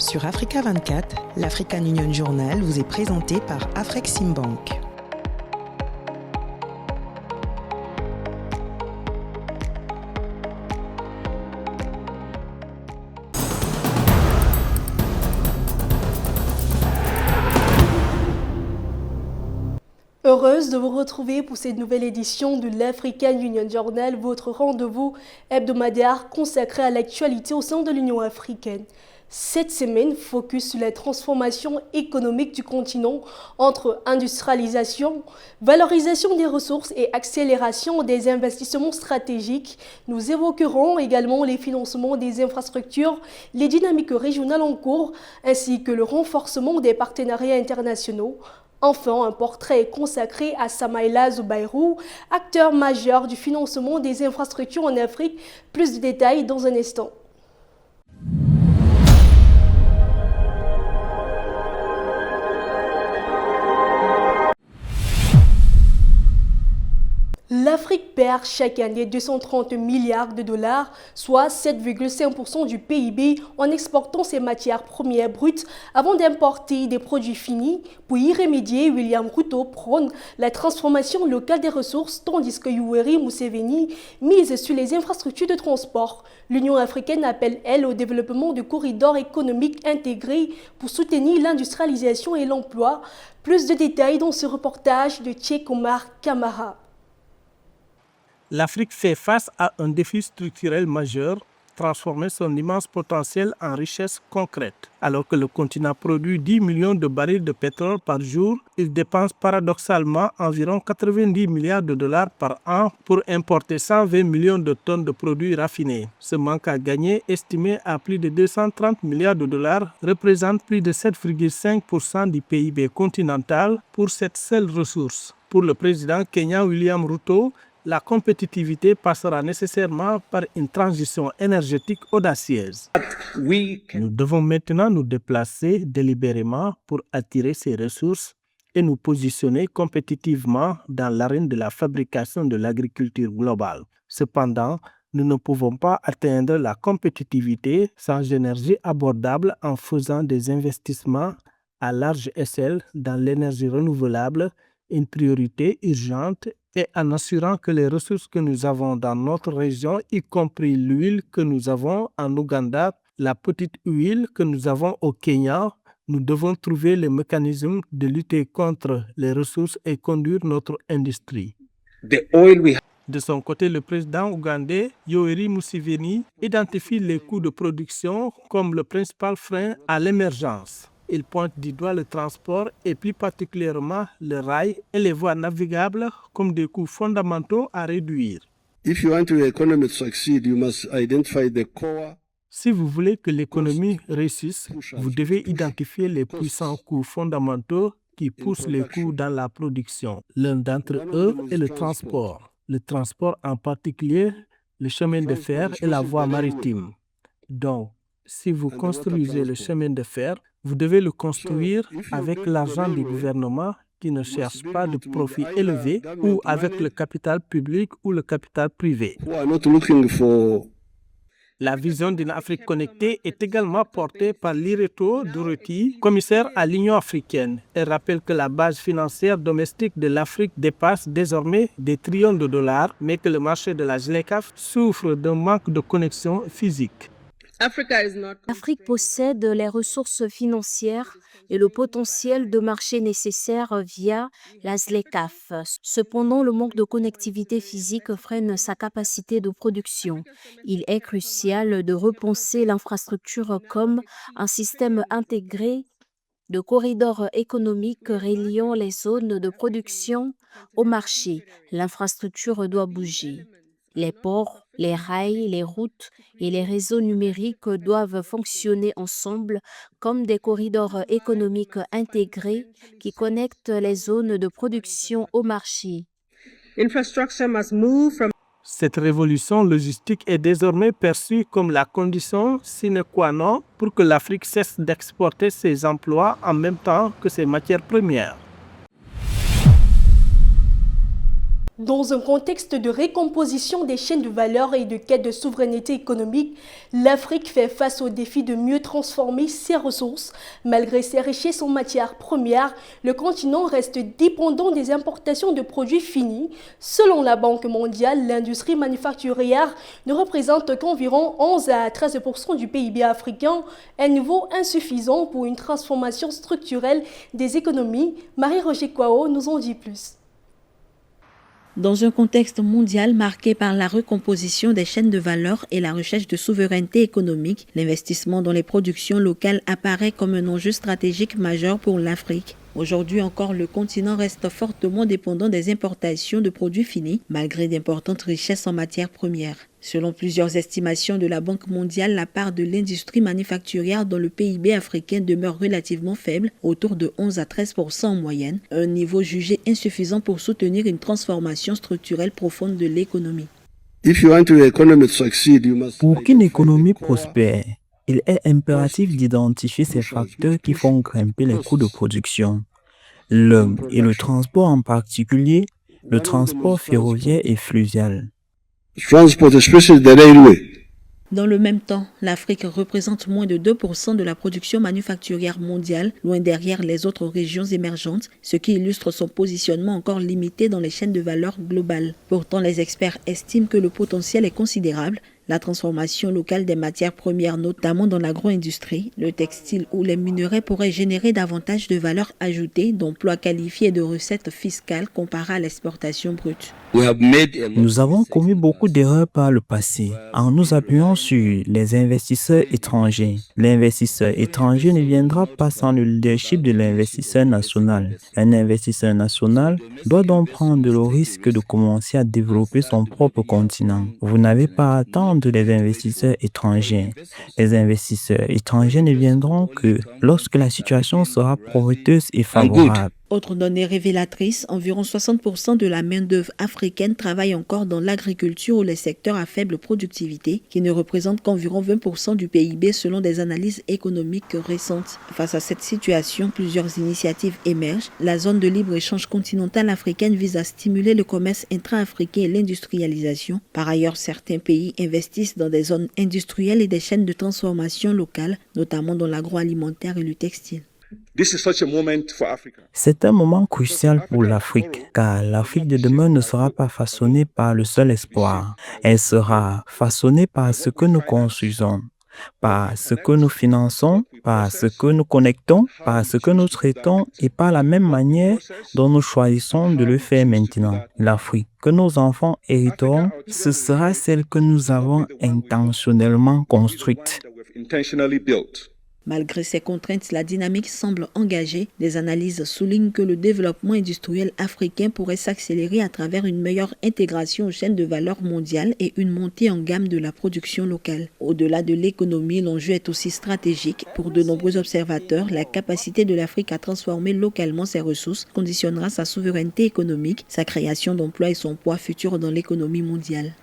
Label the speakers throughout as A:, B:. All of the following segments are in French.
A: Sur Africa 24, l'African Union Journal vous est présenté par Afreximbank.
B: Heureuse de vous retrouver pour cette nouvelle édition de l'African Union Journal, votre rendez-vous hebdomadaire consacré à l'actualité au sein de l'Union africaine. Cette semaine, focus sur la transformation économique du continent entre industrialisation, valorisation des ressources et accélération des investissements stratégiques. Nous évoquerons également les financements des infrastructures, les dynamiques régionales en cours, ainsi que le renforcement des partenariats internationaux. Enfin, un portrait consacré à Samaïla Zoubairou, acteur majeur du financement des infrastructures en Afrique. Plus de détails dans un instant. L'Afrique perd chaque année 230 milliards de dollars, soit 7,5% du PIB, en exportant ses matières premières brutes avant d'importer des produits finis. Pour y remédier, William Ruto prône la transformation locale des ressources, tandis que Yoweri Museveni mise sur les infrastructures de transport. L'Union africaine appelle, elle, au développement de corridors économiques intégrés pour soutenir l'industrialisation et l'emploi. Plus de détails dans ce reportage de Cheikh Omar Kamara.
C: L'Afrique fait face à un défi structurel majeur, transformer son immense potentiel en richesse concrète. Alors que le continent produit 10 millions de barils de pétrole par jour, il dépense paradoxalement environ 90 milliards de dollars par an pour importer 120 millions de tonnes de produits raffinés. Ce manque à gagner, estimé à plus de 230 milliards de dollars, représente plus de 7,5% du PIB continental pour cette seule ressource. Pour le président kenyan William Ruto, la compétitivité passera nécessairement par une transition énergétique audacieuse. Nous devons maintenant nous déplacer délibérément pour attirer ces ressources et nous positionner compétitivement dans l'arène de la fabrication de l'agriculture globale. Cependant, nous ne pouvons pas atteindre la compétitivité sans énergie abordable en faisant des investissements à large échelle dans l'énergie renouvelable, une priorité urgente, et en assurant que les ressources que nous avons dans notre région, y compris l'huile que nous avons en Ouganda, la petite huile que nous avons au Kenya, nous devons trouver les mécanismes de lutter contre les ressources et conduire notre industrie. De son côté, le président ougandais Yoweri Museveni identifie les coûts de production comme le principal frein à l'émergence. Il pointe du doigt le transport et plus particulièrement le rail et les voies navigables comme des coûts fondamentaux à réduire. Si vous voulez que l'économie réussisse, vous devez identifier les puissants coûts fondamentaux qui poussent les coûts dans la production. L'un d'entre eux est le transport. Le transport en particulier, le chemin de fer et la voie maritime. Donc, si vous construisez le chemin de fer, vous devez le construire avec l'argent du gouvernement qui ne cherche pas de profit élevé ou avec le capital public ou le capital privé. La vision d'une Afrique connectée est également portée par Lireto Dorothy, commissaire à l'Union africaine. Elle rappelle que la base financière domestique de l'Afrique dépasse désormais des trillions de dollars, mais que le marché de la ZLECAf souffre d'un manque de connexion physique.
D: L'Afrique possède les ressources financières et le potentiel de marché nécessaire via la ZLECAf. Cependant, le manque de connectivité physique freine sa capacité de production. Il est crucial de repenser l'infrastructure comme un système intégré de corridors économiques reliant les zones de production au marché. L'infrastructure doit bouger. Les ports, les rails, les routes et les réseaux numériques doivent fonctionner ensemble comme des corridors économiques intégrés qui connectent les zones de production au marché.
C: Cette révolution logistique est désormais perçue comme la condition sine qua non pour que l'Afrique cesse d'exporter ses emplois en même temps que ses matières premières.
B: Dans un contexte de récomposition des chaînes de valeur et de quête de souveraineté économique, l'Afrique fait face au défi de mieux transformer ses ressources. Malgré ses richesses en matières premières, le continent reste dépendant des importations de produits finis. Selon la Banque mondiale, l'industrie manufacturière ne représente qu'environ 11 à 13% du PIB africain, un niveau insuffisant pour une transformation structurelle des économies. Marie-Roger Kwao nous en dit plus.
E: Dans un contexte mondial marqué par la recomposition des chaînes de valeur et la recherche de souveraineté économique, l'investissement dans les productions locales apparaît comme un enjeu stratégique majeur pour l'Afrique. Aujourd'hui encore, le continent reste fortement dépendant des importations de produits finis, malgré d'importantes richesses en matières premières. Selon plusieurs estimations de la Banque mondiale, la part de l'industrie manufacturière dans le PIB africain demeure relativement faible, autour de 11 à 13% en moyenne, un niveau jugé insuffisant pour soutenir une transformation structurelle profonde de l'économie.
F: Pour qu'une économie prospère, il est impératif d'identifier ces facteurs qui font grimper les coûts de production. L'homme et le transport en particulier, le transport ferroviaire et fluvial.
E: Dans le même temps, l'Afrique représente moins de 2% de la production manufacturière mondiale, loin derrière les autres régions émergentes, ce qui illustre son positionnement encore limité dans les chaînes de valeur globales. Pourtant, les experts estiment que le potentiel est considérable. La transformation locale des matières premières, notamment dans l'agro-industrie, le textile ou les minerais, pourrait générer davantage de valeur ajoutée, d'emplois qualifiés et de recettes fiscales comparées à l'exportation brute.
F: Nous avons commis beaucoup d'erreurs par le passé en nous appuyant sur les investisseurs étrangers. L'investisseur étranger ne viendra pas sans le leadership de l'investisseur national. Un investisseur national doit donc prendre le risque de commencer à développer son propre continent. Vous n'avez pas à attendre les investisseurs étrangers. Les investisseurs étrangers ne viendront que lorsque la situation sera prometteuse et favorable.
E: Autre donnée révélatrice, environ 60% de la main-d'œuvre africaine travaille encore dans l'agriculture ou les secteurs à faible productivité, qui ne représentent qu'environ 20% du PIB selon des analyses économiques récentes. Face à cette situation, plusieurs initiatives émergent. La zone de libre-échange continentale africaine vise à stimuler le commerce intra-africain et l'industrialisation. Par ailleurs, certains pays investissent dans des zones industrielles et des chaînes de transformation locales, notamment dans l'agroalimentaire et le textile.
F: C'est un moment crucial pour l'Afrique, car l'Afrique de demain ne sera pas façonnée par le seul espoir. Elle sera façonnée par ce que nous construisons, par ce que nous finançons, par ce que nous connectons, par ce que nous traitons et par la même manière dont nous choisissons de le faire maintenant. L'Afrique que nos enfants hériteront, ce sera celle que nous avons intentionnellement construite.
E: Malgré ces contraintes, la dynamique semble engagée. Des analyses soulignent que le développement industriel africain pourrait s'accélérer à travers une meilleure intégration aux chaînes de valeur mondiales et une montée en gamme de la production locale. Au-delà de l'économie, l'enjeu est aussi stratégique. Pour de nombreux observateurs, la capacité de l'Afrique à transformer localement ses ressources conditionnera sa souveraineté économique, sa création d'emplois et son poids futur dans l'économie mondiale.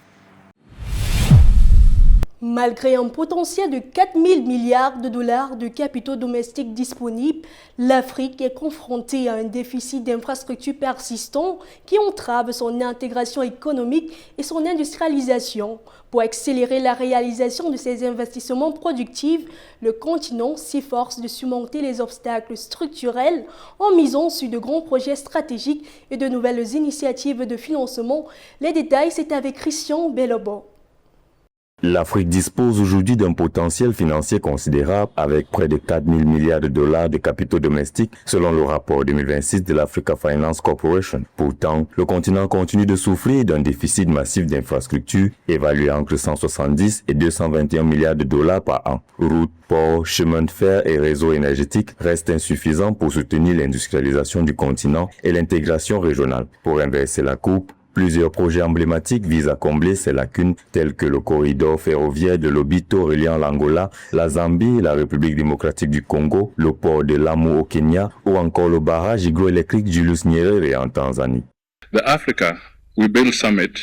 B: Malgré un potentiel de 4 000 milliards de dollars de capitaux domestiques disponibles, l'Afrique est confrontée à un déficit d'infrastructures persistant qui entrave son intégration économique et son industrialisation. Pour accélérer la réalisation de ces investissements productifs, le continent s'efforce de surmonter les obstacles structurels en misant sur de grands projets stratégiques et de nouvelles initiatives de financement. Les détails, c'est avec Christian Belobo.
G: L'Afrique dispose aujourd'hui d'un potentiel financier considérable avec près de 4 000 milliards de dollars de capitaux domestiques selon le rapport 2026 de l'Africa Finance Corporation. Pourtant, le continent continue de souffrir d'un déficit massif d'infrastructures évalué entre 170 et 221 milliards de dollars par an. Routes, ports, chemins de fer et réseaux énergétiques restent insuffisants pour soutenir l'industrialisation du continent et l'intégration régionale. Pour inverser la coupe, plusieurs projets emblématiques visent à combler ces lacunes tels que le corridor ferroviaire de Lobito reliant l'Angola, la Zambie, la République démocratique du Congo, le port de Lamu au Kenya ou encore le barrage hydroélectrique Julius Nyerere en Tanzanie.
H: The Africa We Build Summit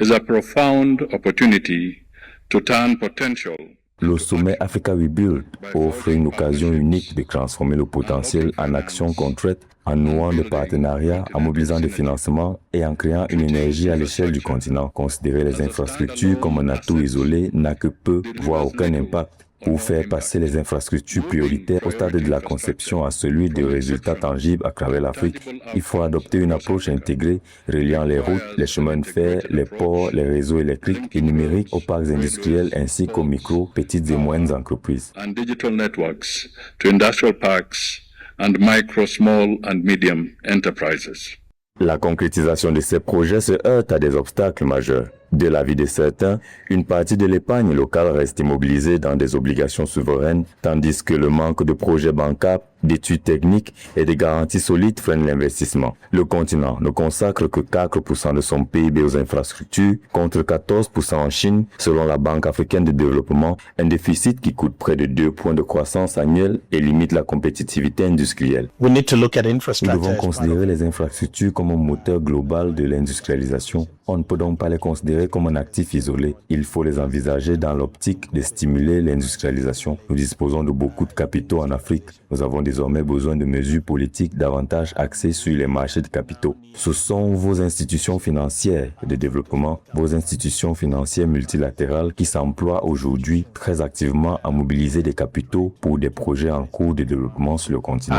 H: is a profound opportunity to turn potential.
G: Le sommet Africa Rebuild offre une occasion unique de transformer le potentiel en actions concrètes, en nouant des partenariats, en mobilisant des financements et en créant une énergie à l'échelle du continent. Considérer les infrastructures comme un atout isolé n'a que peu, voire aucun impact. Pour faire passer les infrastructures prioritaires au stade de la conception à celui de résultats tangibles à travers l'Afrique, il faut adopter une approche intégrée reliant les routes, les chemins de fer, les ports, les réseaux électriques et numériques aux parcs industriels ainsi qu'aux micro, petites et moyennes entreprises.
H: And digital networks to industrial parks and micro, small and medium enterprises.
G: La concrétisation de ces projets se heurte à des obstacles majeurs. De l'avis de certains, une partie de l'épargne locale reste immobilisée dans des obligations souveraines, tandis que le manque de projets bancables, d'études techniques et de garanties solides freine l'investissement. Le continent ne consacre que 4% de son PIB aux infrastructures, contre 14% en Chine, selon la Banque africaine de développement, un déficit qui coûte près de 2 points de croissance annuelle et limite la compétitivité industrielle. Nous devons considérer les infrastructures comme un moteur global de l'industrialisation. On ne peut donc pas les considérer comme un actif isolé. Il faut les envisager dans l'optique de stimuler l'industrialisation. Nous disposons de beaucoup de capitaux en Afrique. Nous avons désormais besoin de mesures politiques davantage axées sur les marchés de capitaux. Ce sont vos institutions financières de développement, vos institutions financières multilatérales qui s'emploient aujourd'hui très activement à mobiliser des capitaux pour des projets en cours de développement sur le continent.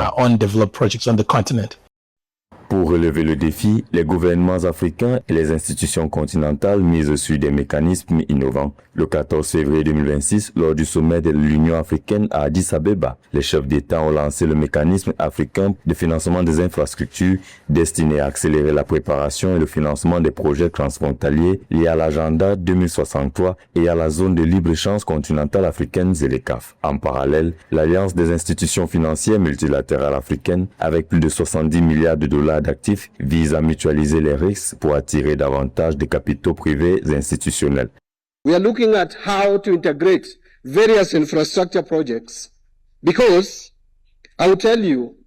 G: Pour relever le défi, les gouvernements africains et les institutions continentales misent sur des mécanismes innovants. Le 14 février 2026, lors du sommet de l'Union africaine à Addis Abeba, les chefs d'État ont lancé le mécanisme africain de financement des infrastructures destiné à accélérer la préparation et le financement des projets transfrontaliers liés à l'agenda 2063 et à la zone de libre-échange continentale africaine ZLECAf. En parallèle, l'Alliance des institutions financières multilatérales africaines, avec plus de 70 milliards de dollars d'actifs, vise à mutualiser les risques pour attirer davantage de capitaux privés et institutionnels.
I: We are looking at how to integrate various infrastructure projects because I will tell you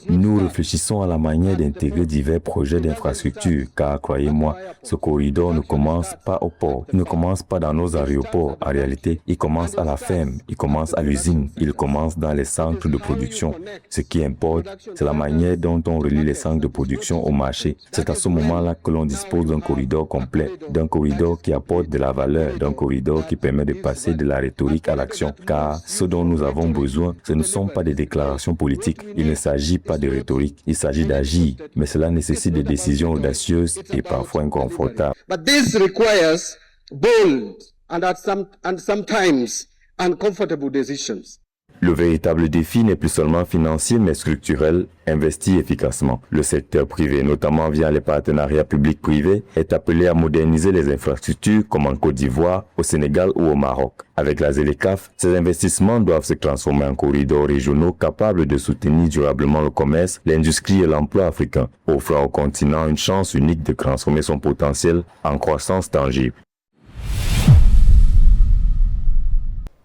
G: Nous réfléchissons à la manière d'intégrer divers projets d'infrastructure, car croyez-moi, ce corridor ne commence pas au port, il ne commence pas dans nos aéroports. En réalité, il commence à la ferme, il commence à l'usine, il commence dans les centres de production. Ce qui importe, c'est la manière dont on relie les centres de production au marché. C'est à ce moment-là que l'on dispose d'un corridor complet, d'un corridor qui apporte de la valeur, d'un corridor qui permet de passer de la rhétorique à l'action. Car ce dont nous avons besoin, ce ne sont pas des déclarations politiques. Il ne s'agit pas de rhétorique, il s'agit d'agir, mais cela nécessite des décisions audacieuses et parfois inconfortables.
I: But this requires bold and sometimes uncomfortable decisions.
G: Le véritable défi n'est plus seulement financier mais structurel, investir efficacement. Le secteur privé, notamment via les partenariats publics-privés, est appelé à moderniser les infrastructures comme en Côte d'Ivoire, au Sénégal ou au Maroc. Avec la ZLECAf, ces investissements doivent se transformer en corridors régionaux capables de soutenir durablement le commerce, l'industrie et l'emploi africain, offrant au continent une chance unique de transformer son potentiel en croissance tangible.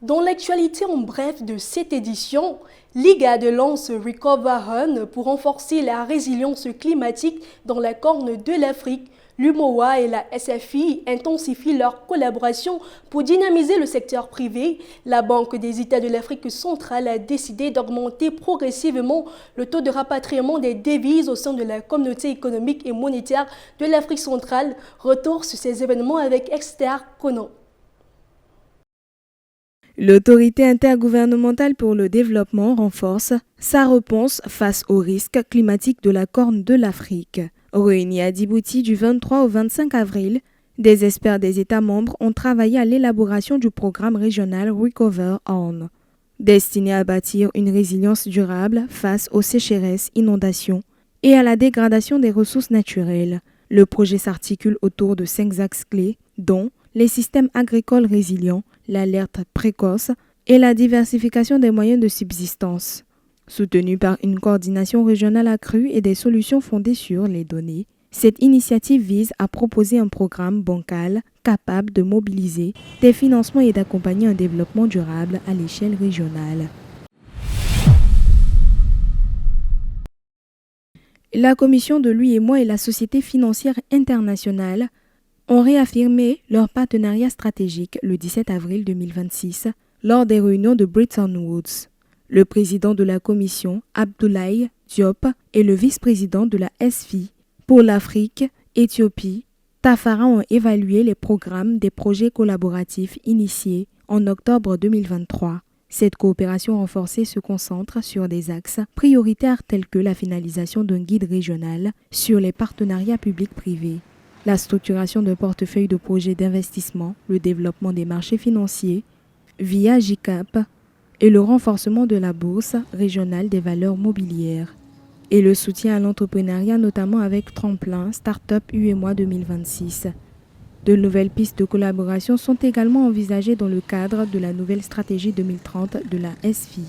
B: Dans l'actualité en bref de cette édition, l'IGAD lance Recover Run pour renforcer la résilience climatique dans la Corne de l'Afrique. L'UMOA et la SFI intensifient leur collaboration pour dynamiser le secteur privé. La Banque des États de l'Afrique centrale a décidé d'augmenter progressivement le taux de rapatriement des devises au sein de la communauté économique et monétaire de l'Afrique centrale. Retour sur ces événements avec Esther Conan.
J: L'autorité intergouvernementale pour le développement renforce sa réponse face aux risques climatiques de la Corne de l'Afrique. Réunis à Djibouti du 23 au 25 avril, des experts des États membres ont travaillé à l'élaboration du programme régional Recover On, destiné à bâtir une résilience durable face aux sécheresses, inondations et à la dégradation des ressources naturelles. Le projet s'articule autour de 5 axes clés, dont les systèmes agricoles résilients, l'alerte précoce et la diversification des moyens de subsistance. Soutenu par une coordination régionale accrue et des solutions fondées sur les données, cette initiative vise à proposer un programme bancal capable de mobiliser des financements et d'accompagner un développement durable à l'échelle régionale. La Commission de l'UEMOA et la Société financière internationale ont réaffirmé leur partenariat stratégique le 17 avril 2026 lors des réunions de Bretton Woods. Le président de la commission, Abdoulaye Diop, et le vice-président de la SFI pour l'Afrique, Éthiopie, Tafara ont évalué les programmes des projets collaboratifs initiés en octobre 2023. Cette coopération renforcée se concentre sur des axes prioritaires tels que la finalisation d'un guide régional sur les partenariats publics-privés, la structuration d'un portefeuille de projets d'investissement, le développement des marchés financiers via JICAP et le renforcement de la bourse régionale des valeurs mobilières et le soutien à l'entrepreneuriat notamment avec Tremplin Startup UEMOA 2026. De nouvelles pistes de collaboration sont également envisagées dans le cadre de la nouvelle stratégie 2030 de la SFI.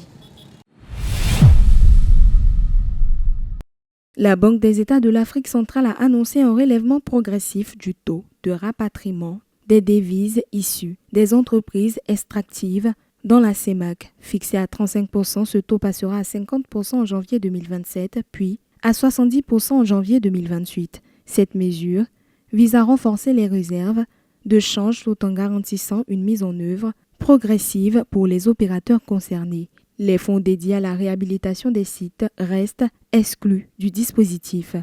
J: La Banque des États de l'Afrique centrale a annoncé un relèvement progressif du taux de rapatriement des devises issues des entreprises extractives dans la CEMAC. Fixé à 35%, ce taux passera à 50% en janvier 2027, puis à 70% en janvier 2028. Cette mesure vise à renforcer les réserves de change tout en garantissant une mise en œuvre progressive pour les opérateurs concernés. Les fonds dédiés à la réhabilitation des sites restent exclus du dispositif.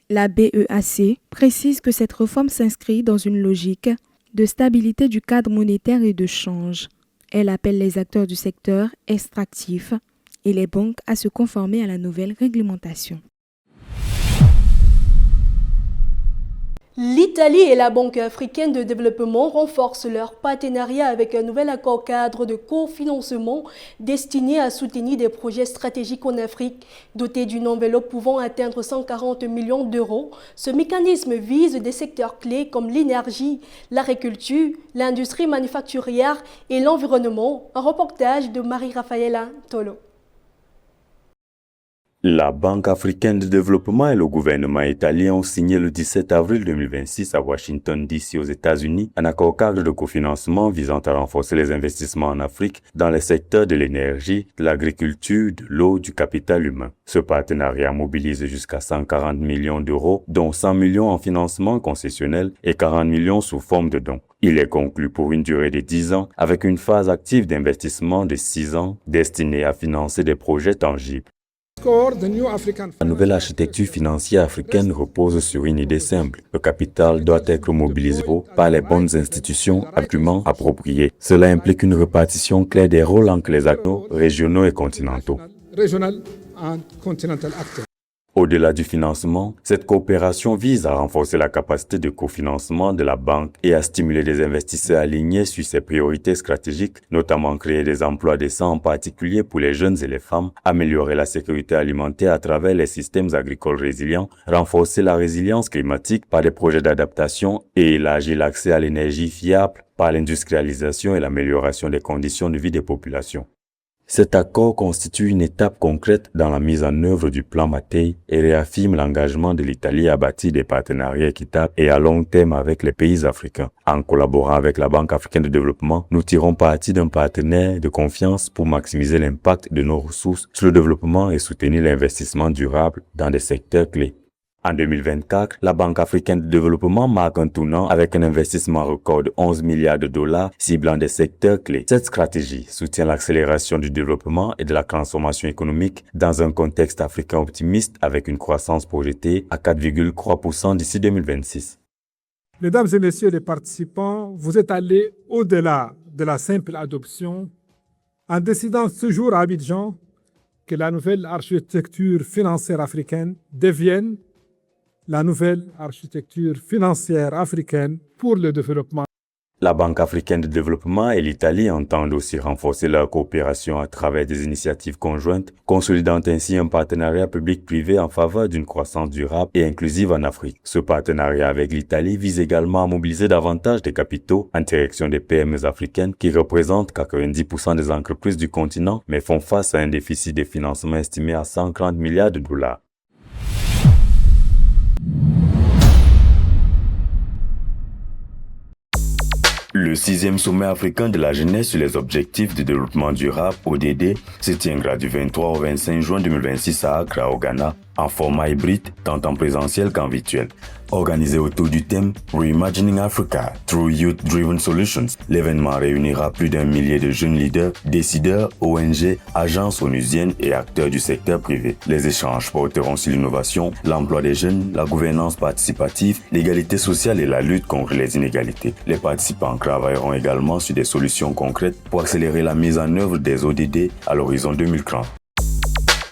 J: La BEAC précise que cette réforme s'inscrit dans une logique de stabilité du cadre monétaire et de change. Elle appelle les acteurs du secteur extractif et les banques à se conformer à la nouvelle réglementation.
B: L'Italie et la Banque africaine de développement renforcent leur partenariat avec un nouvel accord cadre de cofinancement destiné à soutenir des projets stratégiques en Afrique. Doté d'une enveloppe pouvant atteindre 140 millions d'euros, ce mécanisme vise des secteurs clés comme l'énergie, l'agriculture, l'industrie manufacturière et l'environnement. Un reportage de Marie-Raphaëla Tolo.
G: La Banque africaine de développement et le gouvernement italien ont signé le 17 avril 2026 à Washington DC aux États-Unis un accord cadre de cofinancement visant à renforcer les investissements en Afrique dans les secteurs de l'énergie, de l'agriculture, de l'eau, du capital humain. Ce partenariat mobilise jusqu'à 140 millions d'euros, dont 100 millions en financement concessionnel et 40 millions sous forme de dons. Il est conclu pour une durée de 10 ans avec une phase active d'investissement de 6 ans destinée à financer des projets tangibles. La nouvelle architecture financière africaine repose sur une idée simple. Le capital doit être mobilisé par les bonnes institutions absolument appropriées. Cela implique une répartition claire des rôles entre les acteurs régionaux et continentaux. Au-delà du financement, cette coopération vise à renforcer la capacité de cofinancement de la banque et à stimuler des investisseurs alignés sur ses priorités stratégiques, notamment créer des emplois décents en particulier pour les jeunes et les femmes, améliorer la sécurité alimentaire à travers les systèmes agricoles résilients, renforcer la résilience climatique par des projets d'adaptation et élargir l'accès à l'énergie fiable par l'industrialisation et l'amélioration des conditions de vie des populations. Cet accord constitue une étape concrète dans la mise en œuvre du plan Mattei et réaffirme l'engagement de l'Italie à bâtir des partenariats équitables et à long terme avec les pays africains. En collaborant avec la Banque africaine de développement, nous tirons parti d'un partenaire de confiance pour maximiser l'impact de nos ressources sur le développement et soutenir l'investissement durable dans des secteurs clés. En 2024, la Banque africaine de développement marque un tournant avec un investissement record de 11 milliards de dollars ciblant des secteurs clés. Cette stratégie soutient l'accélération du développement et de la transformation économique dans un contexte africain optimiste avec une croissance projetée à 4,3% d'ici 2026.
K: Mesdames et messieurs les participants, vous êtes allés au-delà de la simple adoption en décidant ce jour à Abidjan que la nouvelle architecture financière africaine devienne la nouvelle architecture financière africaine pour le développement.
G: La Banque africaine de développement et l'Italie entendent aussi renforcer leur coopération à travers des initiatives conjointes, consolidant ainsi un partenariat public-privé en faveur d'une croissance durable et inclusive en Afrique. Ce partenariat avec l'Italie vise également à mobiliser davantage de capitaux en direction des PME africaines qui représentent 90% des entreprises du continent mais font face à un déficit de financement estimé à 130 milliards de dollars. Le 6e sommet africain de la jeunesse sur les objectifs de développement durable, ODD, se tiendra du 23 au 25 juin 2026 à Accra, au Ghana. en format hybride, tant en présentiel qu'en virtuel. Organisé autour du thème Reimagining Africa through Youth-Driven Solutions, l'événement réunira plus d'1 millier de jeunes leaders, décideurs, ONG, agences onusiennes et acteurs du secteur privé. Les échanges porteront sur l'innovation, l'emploi des jeunes, la gouvernance participative, l'égalité sociale et la lutte contre les inégalités. Les participants travailleront également sur des solutions concrètes pour accélérer la mise en œuvre des ODD à l'horizon 2030.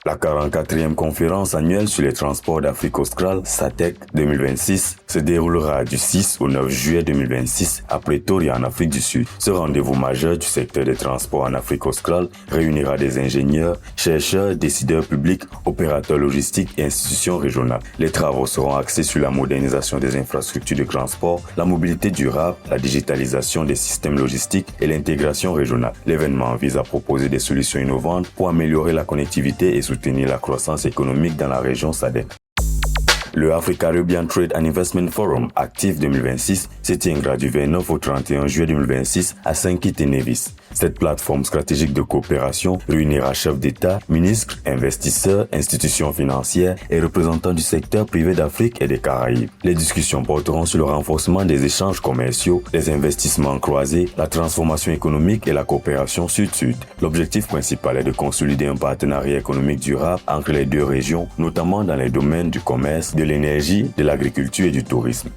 G: La 44e conférence annuelle sur les transports d'Afrique australe, SATEC 2026, se déroulera du 6 au 9 juillet 2026 à Pretoria en Afrique du Sud. Ce rendez-vous majeur du secteur des transports en Afrique australe réunira des ingénieurs, chercheurs, décideurs publics, opérateurs logistiques et institutions régionales. Les travaux seront axés sur la modernisation des infrastructures de transport, la mobilité durable, la digitalisation des systèmes logistiques et l'intégration régionale. L'événement vise à proposer des solutions innovantes pour améliorer la connectivité et soutenir la croissance économique dans la région SADC. Le Africa-Caribbean Trade and Investment Forum Active 2026 se tiendra du 29 au 31 juillet 2026 à St. Kitts et Nevis. Cette plateforme stratégique de coopération réunira chefs d'État, ministres, investisseurs, institutions financières et représentants du secteur privé d'Afrique et des Caraïbes. Les discussions porteront sur le renforcement des échanges commerciaux, les investissements croisés, la transformation économique et la coopération sud-sud. L'objectif principal est de consolider un partenariat économique durable entre les deux régions, notamment dans les domaines du commerce, de l'énergie, de l'agriculture et du tourisme.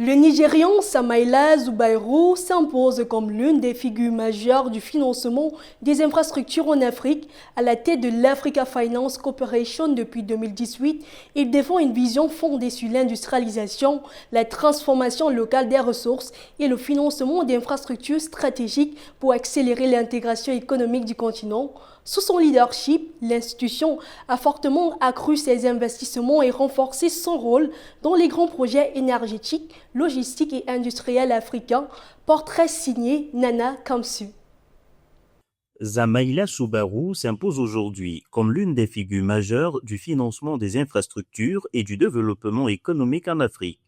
B: Le Nigérian Samaïla Zubairu s'impose comme l'une des figures majeures du financement des infrastructures en Afrique à la tête de l'Africa Finance Corporation depuis 2018. Il défend une vision fondée sur l'industrialisation, la transformation locale des ressources et le financement d'infrastructures stratégiques pour accélérer l'intégration économique du continent. Sous son leadership, l'institution a fortement accru ses investissements et renforcé son rôle dans les grands projets énergétiques, logistiques et industriels africains. Portrait signé Nana Kamsu.
L: Samaïla Zubairu s'impose aujourd'hui comme l'une des figures majeures du financement des infrastructures et du développement économique en Afrique.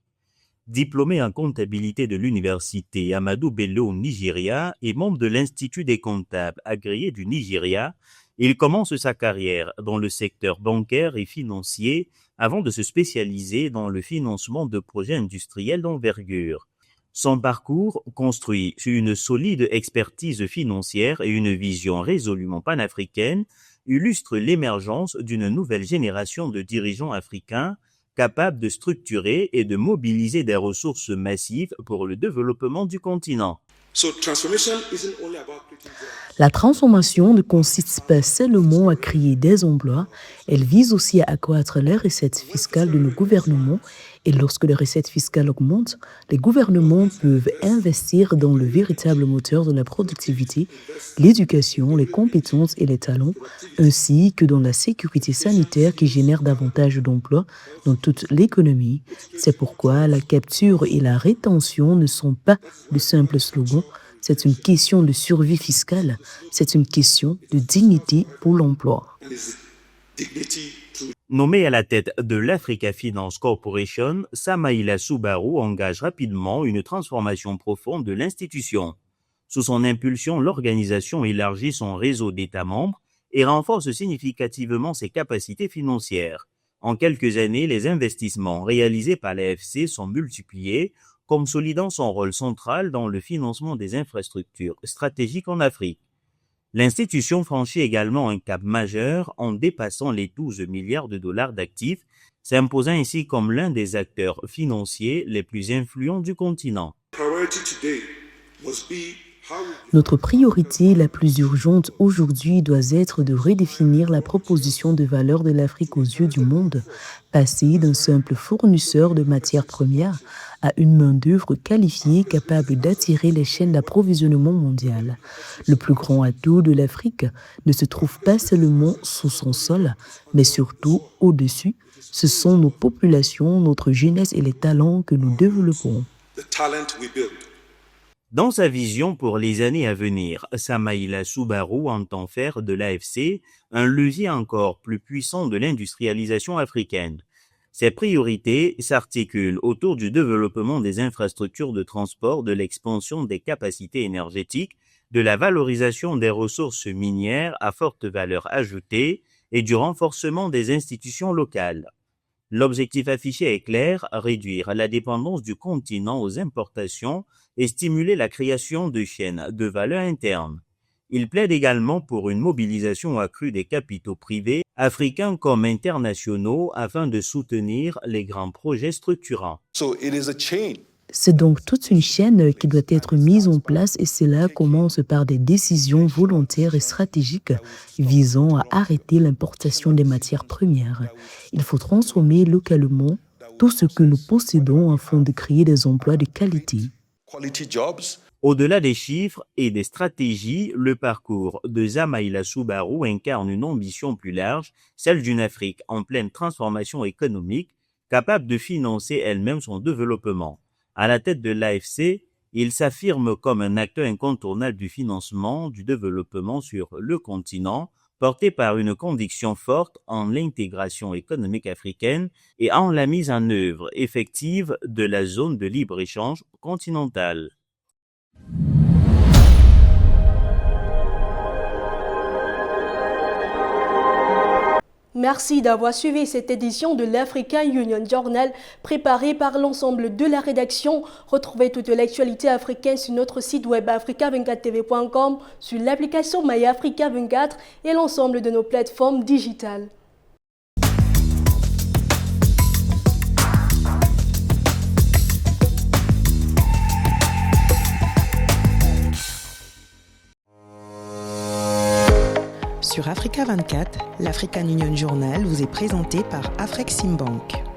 L: Diplômé en comptabilité de l'université Ahmadu Bello au Nigeria et membre de l'Institut des comptables agréés du Nigeria, il commence sa carrière dans le secteur bancaire et financier avant de se spécialiser dans le financement de projets industriels d'envergure. Son parcours, construit sur une solide expertise financière et une vision résolument panafricaine, illustre l'émergence d'une nouvelle génération de dirigeants africains capables de structurer et de mobiliser des ressources massives pour le développement du continent.
M: La transformation ne consiste pas seulement à créer des emplois, elle vise aussi à accroître les recettes fiscales de nos gouvernements. Et lorsque les recettes fiscales augmentent, les gouvernements peuvent investir dans le véritable moteur de la productivité, l'éducation, les compétences et les talents, ainsi que dans la sécurité sanitaire qui génère davantage d'emplois dans toute l'économie. C'est pourquoi la capture et la rétention ne sont pas de simples slogans. C'est une question de survie fiscale, c'est une question de dignité pour l'emploi.
L: Nommé à la tête de l'Africa Finance Corporation, Samaïla Zubairu engage rapidement une transformation profonde de l'institution. Sous son impulsion, l'organisation élargit son réseau d'États membres et renforce significativement ses capacités financières. En quelques années, les investissements réalisés par l'AFC sont multipliés, consolidant son rôle central dans le financement des infrastructures stratégiques en Afrique. L'institution franchit également un cap majeur en dépassant les 12 milliards de dollars d'actifs, s'imposant ainsi comme l'un des acteurs financiers les plus influents du continent.
M: Notre priorité la plus urgente aujourd'hui doit être de redéfinir la proposition de valeur de l'Afrique aux yeux du monde, passer d'un simple fournisseur de matières premières à une main-d'œuvre qualifiée capable d'attirer les chaînes d'approvisionnement mondiales. Le plus grand atout de l'Afrique ne se trouve pas seulement sous son sol, mais surtout au-dessus. Ce sont nos populations, notre jeunesse et les talents que nous développons.
L: Dans sa vision pour les années à venir, Samaïla Zubairu entend faire de l'AFC un levier encore plus puissant de l'industrialisation africaine. Ses priorités s'articulent autour du développement des infrastructures de transport, de l'expansion des capacités énergétiques, de la valorisation des ressources minières à forte valeur ajoutée et du renforcement des institutions locales. L'objectif affiché est clair, réduire la dépendance du continent aux importations et stimuler la création de chaînes de valeur interne. Il plaide également pour une mobilisation accrue des capitaux privés, africains comme internationaux, afin de soutenir les grands projets structurants.
M: C'est donc toute une chaîne qui doit être mise en place et cela commence par des décisions volontaires et stratégiques visant à arrêter l'importation des matières premières. Il faut transformer localement tout ce que nous possédons afin de créer des emplois de qualité.
L: Au-delà des chiffres et des stratégies, le parcours de Zamaïla Soubarou incarne une ambition plus large, celle d'une Afrique en pleine transformation économique, capable de financer elle-même son développement. À la tête de l'AFC, il s'affirme comme un acteur incontournable du financement du développement sur le continent, porté par une conviction forte en l'intégration économique africaine et en la mise en œuvre effective de la zone de libre-échange continentale.
B: Merci d'avoir suivi cette édition de l'African Union Journal préparée par l'ensemble de la rédaction. Retrouvez toute l'actualité africaine sur notre site web africa24tv.com, sur l'application MyAfrica24 et l'ensemble de nos plateformes digitales.
A: Sur Africa 24, l'African Union Journal vous est présenté par Afreximbank.